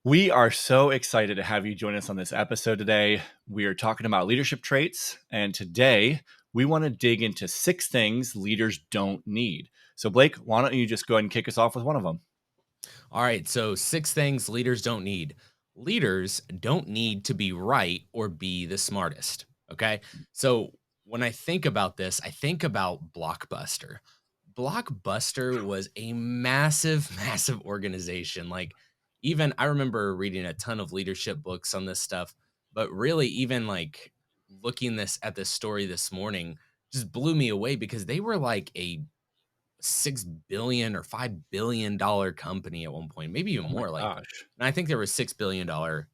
We are so excited to have you join us on this episode today. We are talking about leadership traits, and today we want to dig into 6 things leaders don't need. So, Blake, why don't you just go ahead and kick us off with one of them? All right, so 6 things leaders don't need. Leaders don't need to be right or be the smartest. Okay. So when I think about this, I think about Blockbuster. Blockbuster was a massive, massive organization. Like, even I remember reading a ton of leadership books on this stuff, but really, even like looking this at this story this morning just blew me away because they were like a 6 billion or $5 billion company at one point, maybe even Oh my more. Like, gosh. and I think they were $6 billion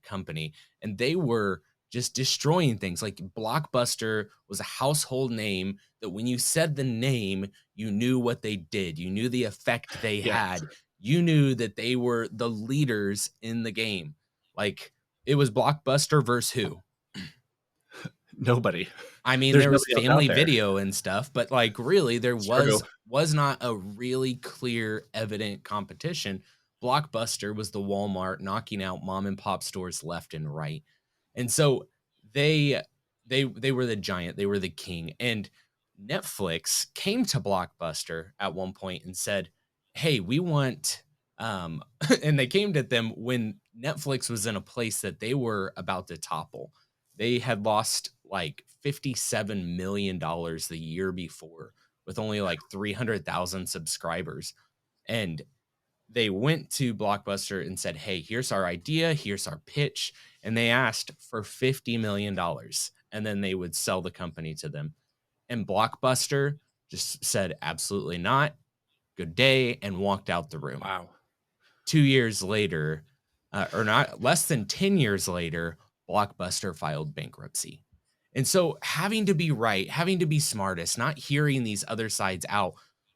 company, and they were just destroying things. Like, Blockbuster was a household name that when you said the name, you knew what they did, you knew the effect they Yes. had, you knew that they were the leaders in the game. Like, it was Blockbuster versus who? Nobody. I mean, There's there was nobody else out Family there. Video and stuff, but, like, really, there It's true. was not a really clear, evident competition. Blockbuster was the Walmart knocking out mom and pop stores left and right. And so they they were the giant, they were the king, and Netflix came to Blockbuster at one point and said, "Hey, we want," um and they came to them when Netflix was in a place that they were about to topple. They had lost like $57 million the year before with only like 300,000 subscribers. And they went to Blockbuster and said, "Hey, here's our idea, here's our pitch." And they asked for $50 million, and then they would sell the company to them. And Blockbuster just said, "Absolutely not. Good day," and walked out the room. Wow. 2 years later, or not less than 10 years later, Blockbuster filed bankruptcy. And so, having to be right, having to be smartest, not hearing these other sides out,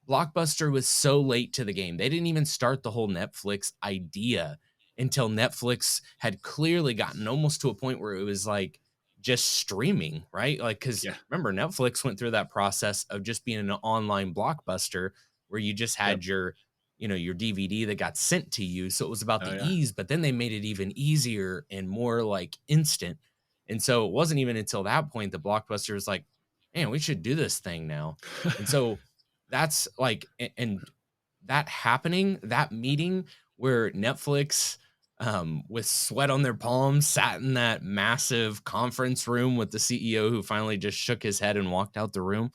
Blockbuster was so late to the game. They didn't even start the whole Netflix idea until Netflix had clearly gotten almost to a point where it was like just streaming, right? Like, because Yeah. remember, Netflix went through that process of just being an online blockbuster where you just Yep. had your DVD that got sent to you. So it was about Oh the yeah. ease, but then they made it even easier and more like instant. And so it wasn't even until that point that Blockbuster was like, man, we should do this thing now. And so that's like, and that happening, that meeting where Netflix, with sweat on their palms, sat in that massive conference room with the CEO who finally just shook his head and walked out the room.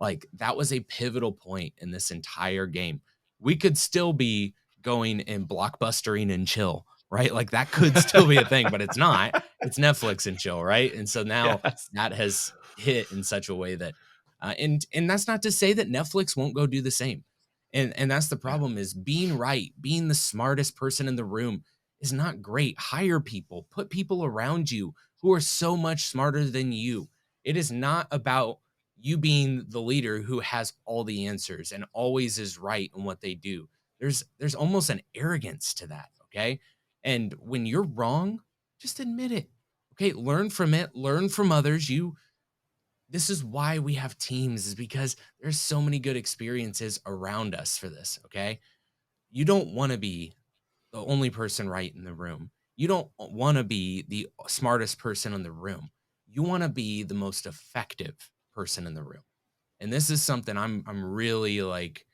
Like, that was a pivotal point in this entire game. We could still be going and blockbustering and chill, right? Like, that could still be a thing, but it's not. It's Netflix and chill, right? And so now Yes. that has hit in such a way that, and that's not to say that Netflix won't go do the same. And that's the Yeah. problem, is being right, being the smartest person in the room is not great. Hire people, put people around you who are so much smarter than you. It is not about you being the leader who has all the answers and always is right in what they do. There's almost an arrogance to that, okay? And when you're wrong, just admit it. Okay, learn from it, learn from others. This is why we have teams, is because there's so many good experiences around us for this, okay? You don't want to be the only person right in the room. You don't want to be the smartest person in the room. You want to be the most effective person in the room. And this is something I'm really like,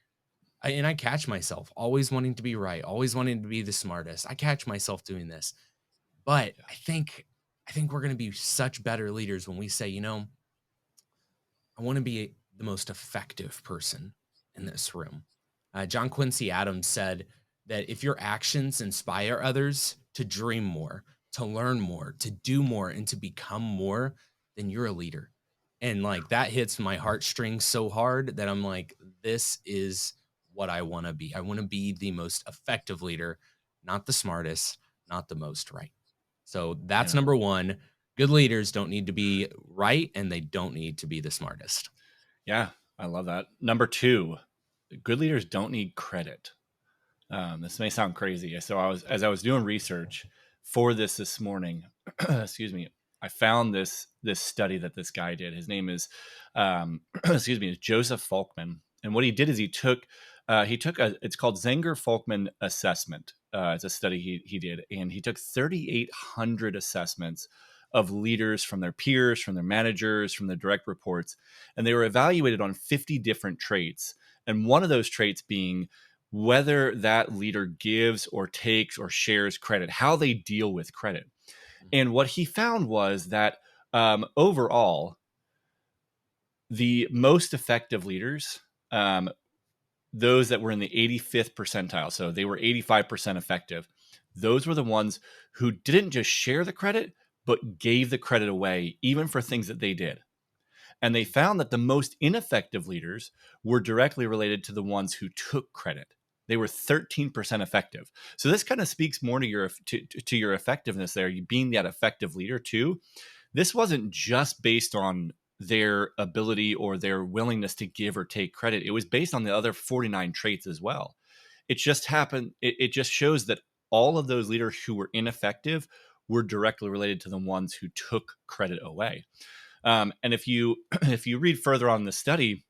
and I catch myself always wanting to be right, always wanting to be the smartest. I catch myself doing this. But Yeah. I think we're going to be such better leaders when we say, I want to be the most effective person in this room. John Quincy Adams said that if your actions inspire others to dream more, to learn more, to do more, and to become more, then you're a leader. And like, that hits my heartstrings so hard that I'm like, this is what I want to be. I want to be the most effective leader, not the smartest, not the most right. So that's Yeah. number one. Good leaders don't need to be right, and they don't need to be the smartest. Yeah. I love that. Number 2, good leaders don't need credit. This may sound crazy. So as I was doing research for this morning, excuse me, I found this study that this guy did. His name is, excuse me, is Joseph Falkman. And what he did is he took He took it's called Zenger-Folkman assessment. It's a study he did, and he took 3,800 assessments of leaders from their peers, from their managers, from their direct reports, and they were evaluated on 50 different traits. And one of those traits being whether that leader gives or takes or shares credit, how they deal with credit. And what he found was that overall, the most effective leaders, those that were in the 85th percentile, so they were 85% effective, those were the ones who didn't just share the credit, but gave the credit away, even for things that they did. And they found that the most ineffective leaders were directly related to the ones who took credit. They were 13% effective. So this kind of speaks more to your effectiveness there, you being that effective leader too. This wasn't just based on their ability or their willingness to give or take credit. It was based on the other 49 traits as well. It just happened. It just shows that all of those leaders who were ineffective were directly related to the ones who took credit away. And if you if you read further on the study,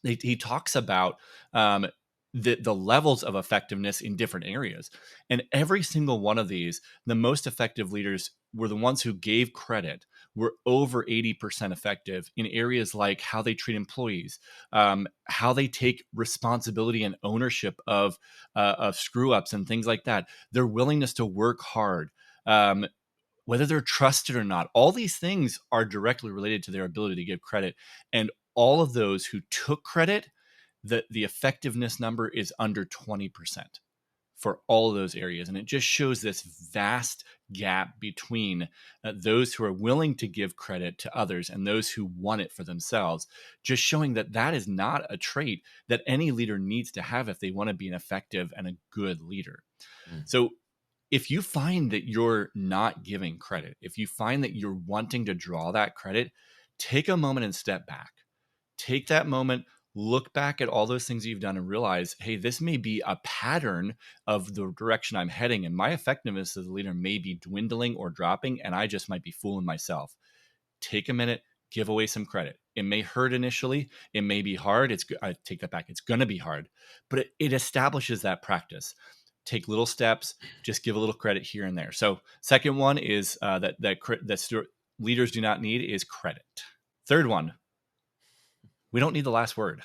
he talks about the levels of effectiveness in different areas, and every single one of these, the most effective leaders were the ones who gave credit, were over 80% effective in areas like how they treat employees, how they take responsibility and ownership of screw ups and things like that, their willingness to work hard, whether they're trusted or not. All these things are directly related to their ability to give credit. And all of those who took credit, the effectiveness number is under 20% for all of those areas. And it just shows this vast gap between those who are willing to give credit to others and those who want it for themselves, just showing that that is not a trait that any leader needs to have if they want to be an effective and a good leader. Mm. So if you find that you're not giving credit, if you find that you're wanting to draw that credit, take a moment and step back. Take that moment, look back at all those things you've done and realize, hey, this may be a pattern of the direction I'm heading, and my effectiveness as a leader may be dwindling or dropping, and I just might be fooling myself. Take a minute, give away some credit. It may hurt initially. It may be hard. I take that back. It's going to be hard, but it establishes that practice. Take little steps, just give a little credit here and there. So second one is that leaders do not need is credit. Third one, we don't need the last word,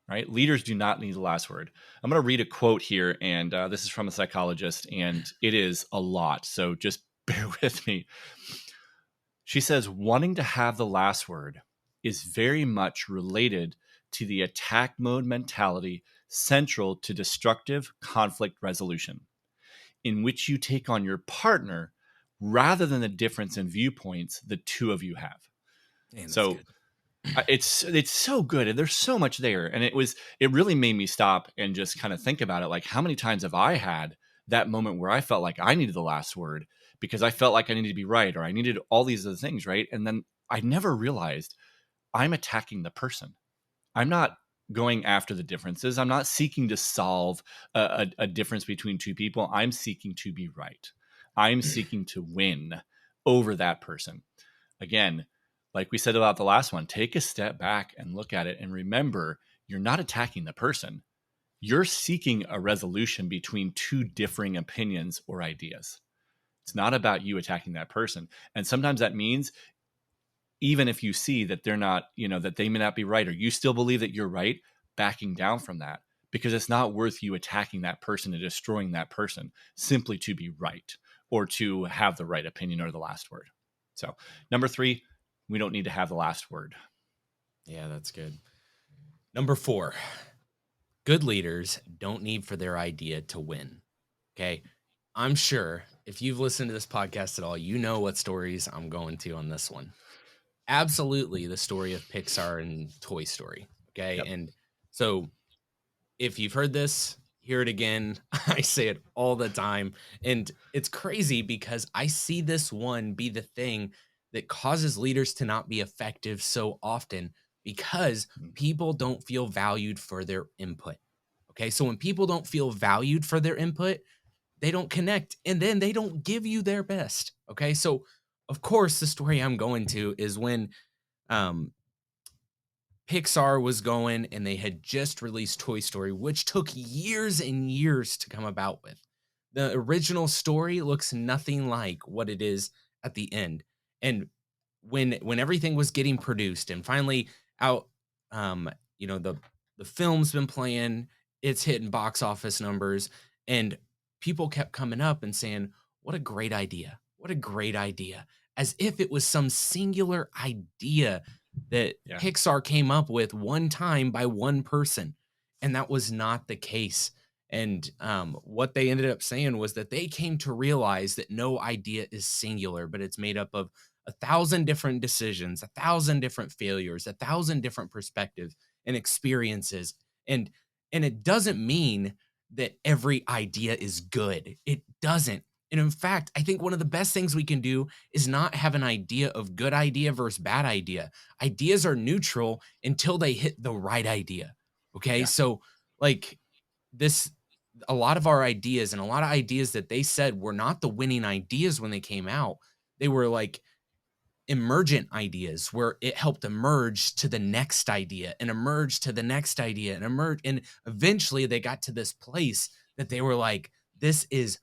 right? Leaders do not need the last word. I'm going to read a quote here, and this is from a psychologist, and it is a lot. So just bear with me. She says, wanting to have the last word is very much related to the attack mode mentality central to destructive conflict resolution, in which you take on your partner rather than the difference in viewpoints the two of you have. Man, that's So good. it's so good, and there's so much there, and it really made me stop and just kind of think about it. Like, how many times have I had that moment where I felt like I needed the last word because I felt like I needed to be right, or I needed all these other things, right? And then I never realized I'm attacking the person. I'm not going after the differences. I'm not seeking to solve a difference between two people. I'm seeking to be right. I'm seeking to win over that person. Again, like we said about the last one, take a step back and look at it and remember you're not attacking the person. You're seeking a resolution between two differing opinions or ideas. It's not about you attacking that person. And sometimes that means even if you see that they're not, that they may not be right, or you still believe that you're right, backing down from that, because it's not worth you attacking that person and destroying that person simply to be right or to have the right opinion or the last word. So, number 3, we don't need to have the last word. Yeah, that's good. Number 4, good leaders don't need for their idea to win. Okay. I'm sure if you've listened to this podcast at all, you know what stories I'm going to on this one. Absolutely the story of Pixar and Toy Story. Okay. Yep. And so if you've heard this, hear it again. I say it all the time. And it's crazy because I see this one be the thing that causes leaders to not be effective so often because people don't feel valued for their input. Okay. So when people don't feel valued for their input, they don't connect and then they don't give you their best. Okay. So, of course, the story I'm going to is when um, Pixar was going and they had just released Toy Story, which took years and years to come about with. The original story looks nothing like what it is at the end. And when everything was getting produced and finally out, um, the film's been playing, it's hitting box office numbers, and people kept coming up and saying, "What a great idea! What a great idea!" As if it was some singular idea that Yeah. Pixar came up with one time by one person, and that was not the case. And what they ended up saying was that they came to realize that no idea is singular, but it's made up of 1,000 different decisions, 1,000 different failures, 1,000 different perspectives and experiences. And it doesn't mean that every idea is good. It doesn't. And in fact, I think one of the best things we can do is not have an idea of good idea versus bad idea. Ideas are neutral until they hit the right idea. Okay? Yeah. So like this a lot of our ideas and a lot of ideas that they said were not the winning ideas when they came out. They were like emergent ideas where it helped emerge to the next idea and emerge to the next idea and emerge, and eventually they got to this place that they were like, this is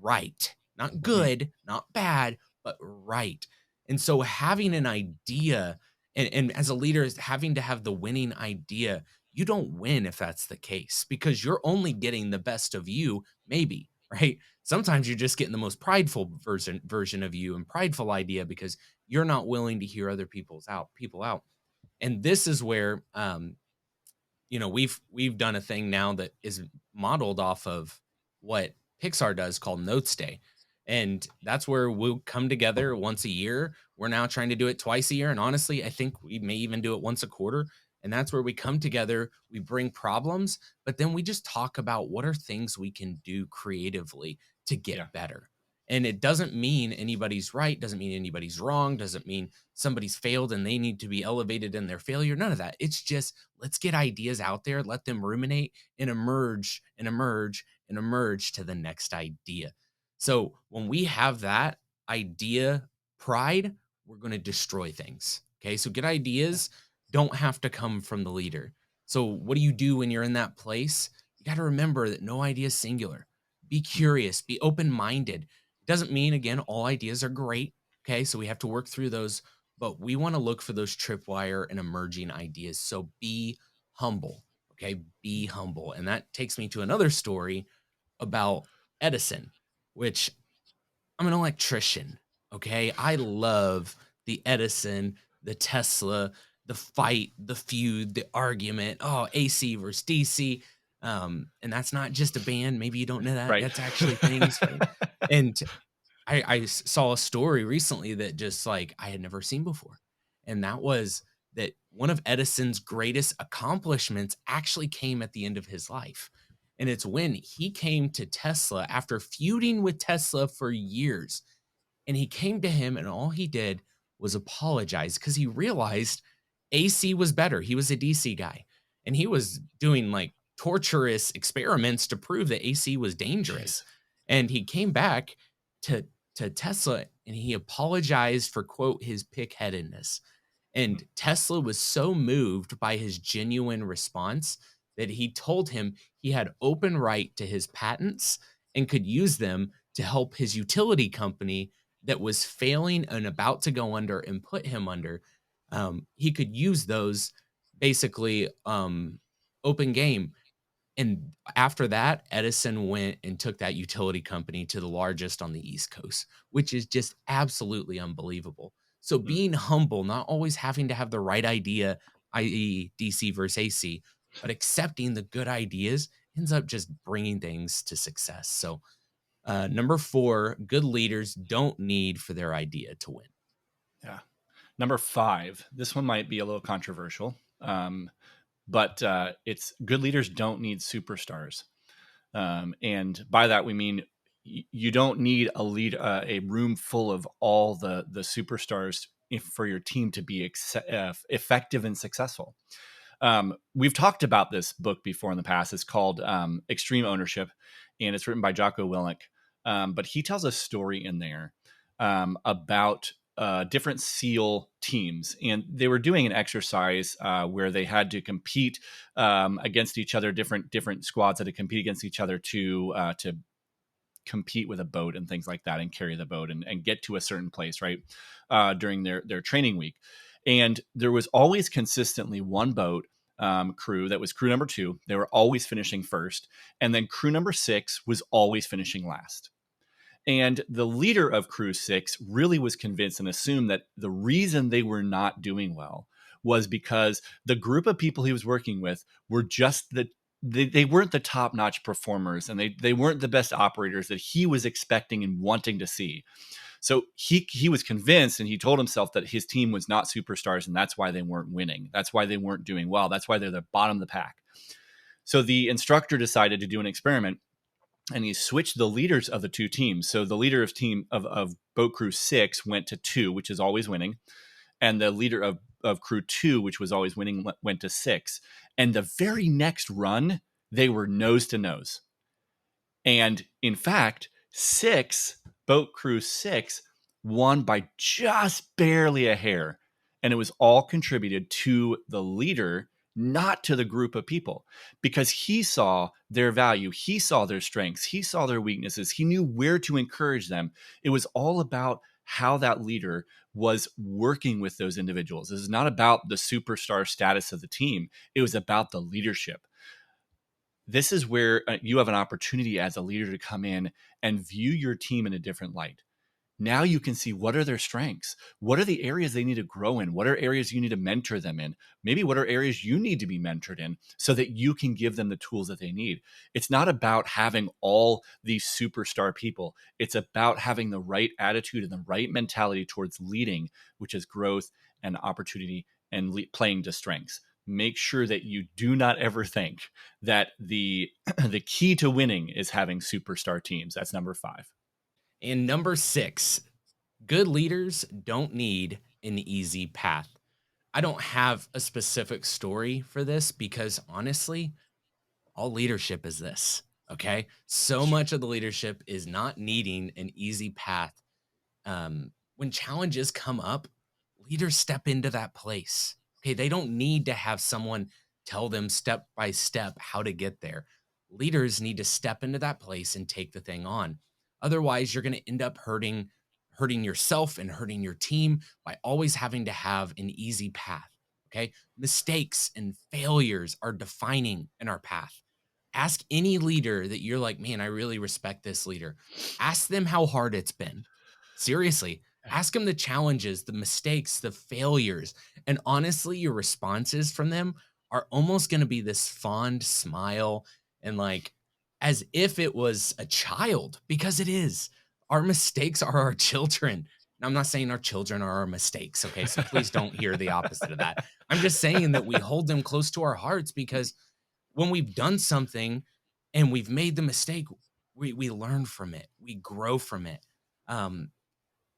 right, not Mhm. good, not bad, but right. And so having an idea, and as a leader is having to have the winning idea, you don't win if that's the case because you're only getting the best of you, maybe, right? Sometimes you're just getting the most prideful version of you and prideful idea because you're not willing to hear other people out. And this is where we've done a thing now that is modeled off of what Pixar does called Notes Day. And that's where we'll come together once a year. We're now trying to do it twice a year. And honestly, I think we may even do it once a quarter. And that's where we come together, we bring problems, but then we just talk about what are things we can do creatively to Yeah. get better. And it doesn't mean anybody's right, doesn't mean anybody's wrong, doesn't mean somebody's failed and they need to be elevated in their failure. None of that. It's just let's get ideas out there, let them ruminate and emerge and emerge and emerge to the next idea. So when we have that idea pride, we're going to destroy things. Okay. So good Yeah. ideas don't have to come from the leader. So what do you do when you're in that place? You got to remember that no idea is singular. Be Mhm. curious, be open minded. It doesn't mean, again, all ideas are great. Okay. So we have to work through those, but we want to look for those tripwire and emerging ideas. So be humble. Okay. Be humble. And that takes me to another story about Edison, which I'm an electrician. Okay. I love the Edison, the Tesla, the fight, the feud, the argument. Oh, AC versus DC. And that's not just a band. Maybe you don't know that. Right. That's actually things, right? And I saw a story recently that just like I had never seen before. And that was that one of Edison's greatest accomplishments actually came at the end of his life. And it's when he came to Tesla after feuding with Tesla for years. And he came to him, and all he did was apologize because he realized AC was better. He was a DC guy, and he was doing like torturous experiments to prove that AC was dangerous. Jeez. And he came back to Tesla and he apologized for quote his pickheadedness. Mm. And Tesla was so moved by his genuine response that he told him he had open right to his patents and could use them to help his utility company that was failing and about to go under and put him under. He could use those basically open game. And after that, Edison went and took that utility company to the largest on the East Coast, which is just absolutely unbelievable. So Mm. being humble, not always having to have the right idea, i.e., DC versus AC, but accepting the good ideas ends up just bringing things to success. So, number four, good leaders don't need for their idea to win. Yeah. Number five. This one might be a little controversial, but it's good leaders don't need superstars. And by that we mean you don't need a room full of all the superstars for your team to be effective and successful. We've talked about this book before in the past. It's called Extreme Ownership, and it's written by Jocko Willink. But he tells a story in there about different SEAL teams, and they were doing an exercise where they had to compete against each other. Different squads had to compete against each other to compete with a boat and things like that, and carry the boat and get to a certain place, right? During their training week, and there was always consistently one boat crew that was crew number 2. They were always finishing first, and then crew number 6 was always finishing last. And the leader of Crew 6 really was convinced and assumed that the reason they were not doing well was because the group of people he was working with were just they weren't the top notch performers, and they weren't the best operators that he was expecting and wanting to see. So he was convinced, and he told himself that his team was not superstars, and that's why they weren't winning. That's why they weren't doing well. That's why they're the bottom of the pack. So the instructor decided to do an experiment, and he switched the leaders of the two teams. So the leader of boat crew 6 went to 2, which is always winning, and the leader of crew 2, which was always winning, went to 6. And the very next run, they were nose to nose. And in fact, 6, boat crew 6, won by just barely a hair. And it was all contributed to the leader, not to the group of people, because he saw their value. He saw their strengths. He saw their weaknesses. He knew where to encourage them. It was all about how that leader was working with those individuals. This is not about the superstar status of the team. It was about the leadership. This is where you have an opportunity as a leader to come in and view your team in a different light. Now you can see, what are their strengths? What are the areas they need to grow in? What are areas you need to mentor them in? Maybe what are areas you need to be mentored in, so that you can give them the tools that they need. It's not about having all these superstar people. It's about having the right attitude and the right mentality towards leading, which is growth and opportunity and playing to strengths. Make sure that you do not ever think that the the key to winning is having superstar teams. That's number 5. And number 6, good leaders don't need an easy path. I don't have a specific story for this because honestly, all leadership is this. Okay. So much of the leadership is not needing an easy path. When challenges come up, leaders step into that place. Okay. They don't need to have someone tell them step by step how to get there. Leaders need to step into that place and take the thing on. Otherwise, you're going to end up hurting yourself and hurting your team by always having to have an easy path. Okay. Mistakes and failures are defining in our path. Ask any leader that you're like, man, I really respect this leader. Ask them how hard it's been. Seriously, ask them the challenges, the mistakes, the failures. And honestly, your responses from them are almost going to be this fond smile and like as if it was a child, because it is. Our mistakes are our children. Now, I'm not saying our children are our mistakes. Okay. So please don't hear the opposite of that. I'm just saying that we hold them close to our hearts because when we've done something and we've made the mistake, we learn from it, we grow from it. Um,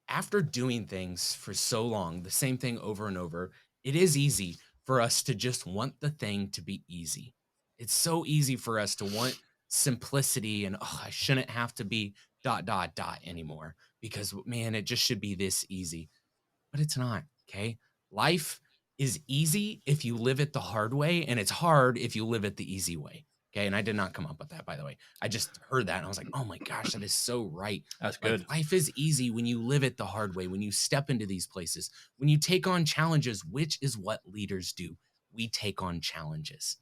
After doing things for so long, the same thing over and over, it is easy for us to just want the thing to be easy. It's so easy for us to want simplicity and oh, I shouldn't have to be dot dot dot anymore because man, it just should be this easy, but it's not. Okay. Life is easy if you live it the hard way, and it's hard if you live it the easy way. Okay. And I did not come up with that, by the way. I just heard that and I was like, oh my gosh, that is so right. That's Like good. life is easy when you live it the hard way, when you step into these places, when you take on challenges, which is what leaders do. We take on challenges.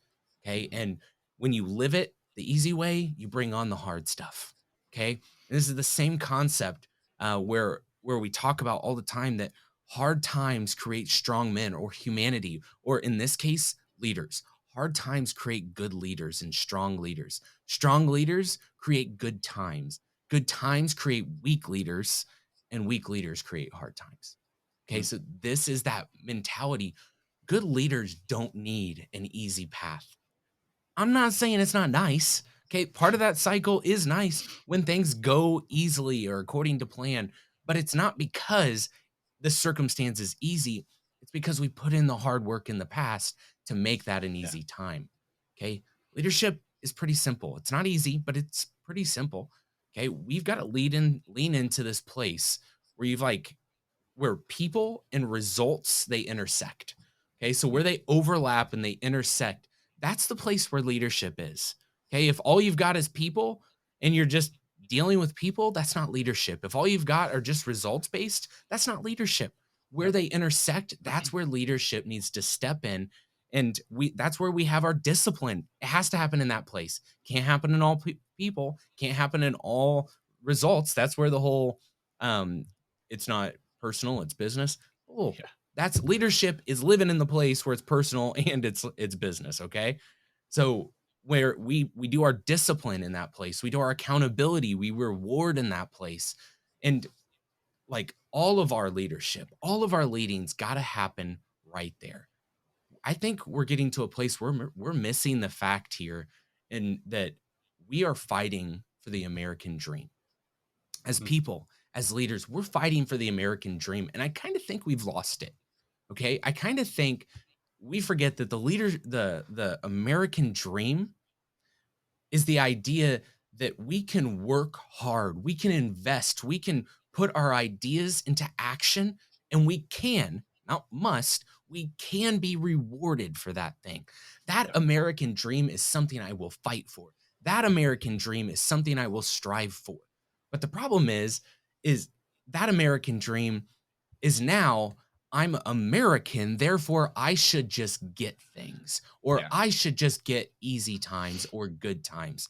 Okay. And when you live it the easy way, you bring on the hard stuff. Okay. And this is the same concept where we talk about all the time that hard times create strong men or humanity, or in this case, leaders. Hard times create good leaders and strong leaders. Strong leaders create good times. Good times create weak leaders, and weak leaders create hard times. Okay, Mm. so this is that mentality. Good leaders don't need an easy path. I'm not saying it's not nice. Okay, part of that cycle is nice when things go easily or according to plan, but it's not because the circumstance is easy. It's because we put in the hard work in the past to make that an Yeah. easy time. Okay, leadership is pretty simple. It's not easy, but it's pretty simple. Okay, we've got to lean into this place where you've like where people and results they intersect. Okay, so Mhm. where they overlap and they intersect, that's the place where leadership is. Okay, if all you've got is people and you're just dealing with people, that's not leadership. If all you've got are just results based, that's not leadership. Where Yep. they intersect, that's where leadership needs to step in. And that's where we have our discipline. It has to happen in that place. Can't happen in all people, can't happen in all results. That's where the whole um it's not personal, it's business. Oh, Yeah. that's leadership is living in the place where it's personal and it's business, okay? So where we do our discipline in that place, we do our accountability, we reward in that place. And like all of our leadership, all of our leading's got to happen right there. I think we're getting to a place where we're missing the fact here and that we are fighting for the American dream as Mhm. people, as leaders, we're fighting for the American dream. And I kind of think we've lost it. Okay. I kind of think we forget that the American dream is the idea that we can work hard, we can invest, we can put our ideas into action, and we can, not must, we can be rewarded for that thing. That Yep. American dream is something I will fight for. That American dream is something I will strive for. But the problem is that American dream is now I'm American, therefore I should just get things, or Yeah. I should just get easy times or good times.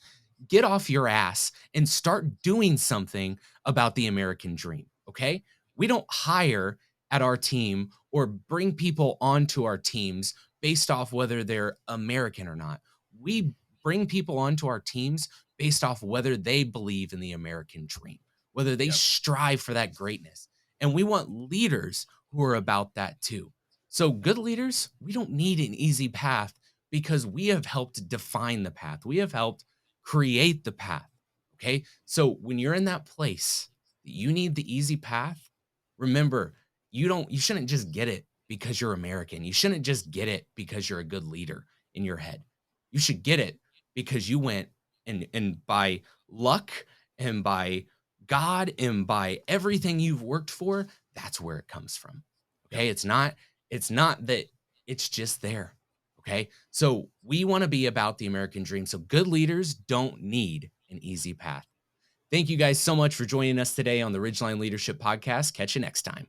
Get off your ass and start doing something about the American dream. Okay. We don't hire at our team or bring people onto our teams based off whether they're American or not. We bring people onto our teams based off whether they believe in the American dream, whether they Yep. strive for that greatness. And we want leaders who are about that too. So, good leaders, we don't need an easy path because we have helped define the path. We have helped create the path. Okay. So, when you're in that place that you need the easy path, remember, you shouldn't just get it because you're American. You shouldn't just get it because you're a good leader in your head. You should get it because you went and by luck and by God and by everything you've worked for, that's where it comes from. Yep. Okay? It's not that it's just there. Okay? So we want to be about the American dream. So good leaders don't need an easy path. Thank you guys so much for joining us today on the Ridgeline Leadership Podcast. Catch you next time.